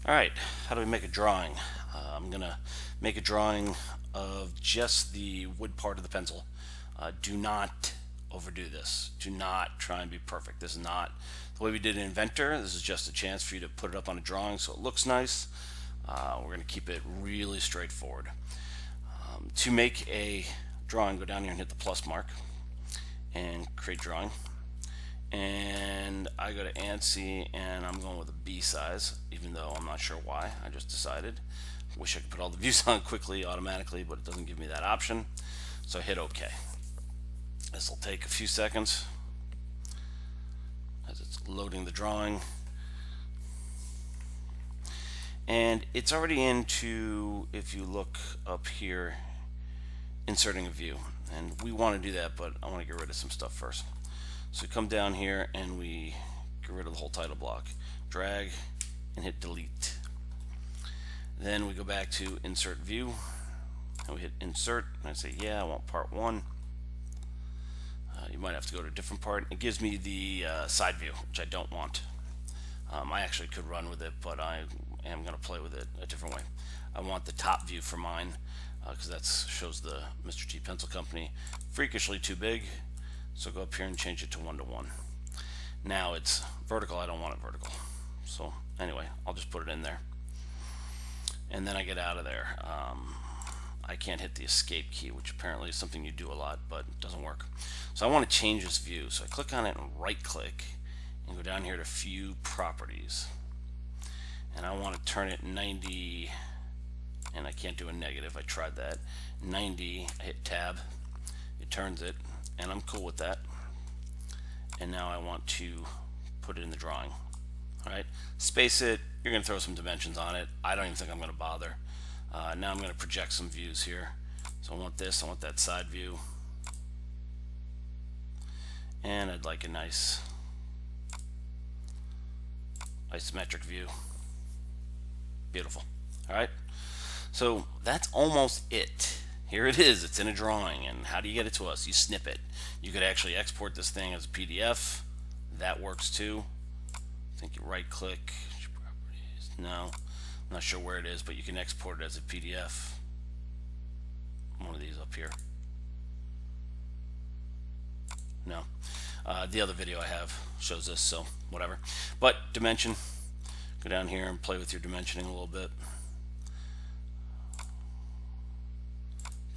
Alright, how do we make a drawing? I'm going to make a drawing of just the wood part of the pencil. Do not overdo this. Do not try and be perfect. This is not the way we did in Inventor. This is just a chance for you to put it up on a drawing so it looks nice. We're going to keep it really straightforward. To make a drawing, go down here and hit the plus mark and create drawing. And I go to ANSI and I'm going with a B size, even though I'm not sure why. I just decided. Wish I could put all the views on quickly automatically, but it doesn't give me that option. So I hit OK. This will take a few seconds as it's loading the drawing. And it's already into, if you look up here, inserting a view. And we want to do that, but I want to get rid of some stuff first. So we come down here and we get rid of the whole title block. Drag and hit delete. Then we go back to insert view and we hit insert and I say yeah, I want part 1. You might have to go to a different part. It gives me the side view, which I don't want. I actually could run with it, but I am going to play with it a different way. I want the top view for mine because that shows the Mr. T Pencil Company. Freakishly too big. So go up here and change it to 1:1. Now it's vertical. I don't want it vertical. So anyway, I'll just put it in there. And then I get out of there. I can't hit the escape key, which apparently is something you do a lot, but it doesn't work. So I want to change this view. So I click on it and right click and go down here to view properties. And I want to turn it 90, and I can't do a negative. I tried that. 90, I hit tab. It turns it. And I'm cool with that. And now I want to put it in the drawing. Alright, space it. You're going to throw some dimensions on it. I don't even think I'm going to bother. Now I'm going to project some views here. So I want this, I want that side view. And I'd like a nice isometric view. Beautiful. Alright, so that's almost it. Here it is, it's in a drawing, and how do you get it to us? You snip it. You could actually export this thing as a PDF. That works too. I think you right click, no, I'm not sure where it is, but you can export it as a PDF. One of these up here. No. The other video I have shows this, so whatever. But dimension, go down here and play with your dimensioning a little bit.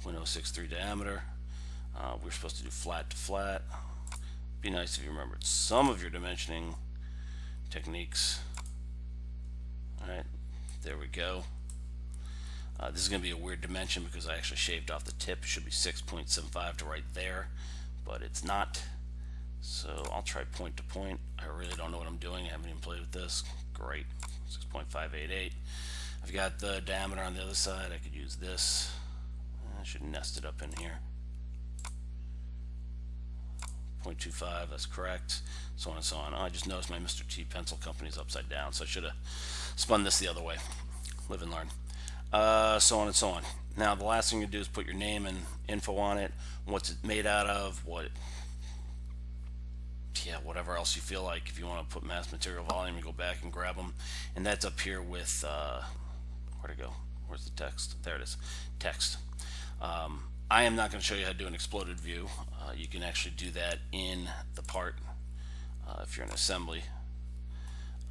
0.063 diameter. We're supposed to do flat to flat. Be nice if you remembered some of your dimensioning techniques. Alright, there we go. This is going to be a weird dimension because I actually shaved off the tip. It should be 6.75 to right there, but it's not. So I'll try point to point. I really don't know what I'm doing. I haven't even played with this. Great. 6.588. I've got the diameter on the other side. I could use this. I should nest it up in here. 0.25, that's correct. So on and so on. Oh, I just noticed my Mr. T Pencil Company is upside down, so I should have spun this the other way. Live and learn. So on and so on. Now the last thing you do is put your name and info on it, what's it made out of, whatever else you feel like. If you want to put mass material volume, you go back and grab them, and that's up here with where'd it go? Where's the text? There it is. Text. I am not going to show you how to do an exploded view. You can actually do that in the part if you're in assembly.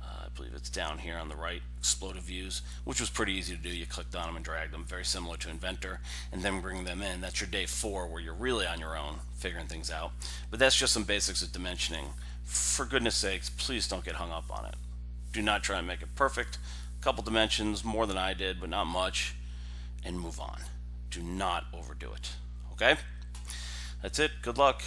I believe it's down here on the right, exploded views, which was pretty easy to do. You clicked on them and dragged them, very similar to Inventor, and then bring them in. That's your day 4 where you're really on your own figuring things out. But that's just some basics of dimensioning. For goodness sakes, please don't get hung up on it. Do not try and make it perfect. A couple dimensions, more than I did, but not much, and move on. Do not overdo it. Okay? That's it. Good luck.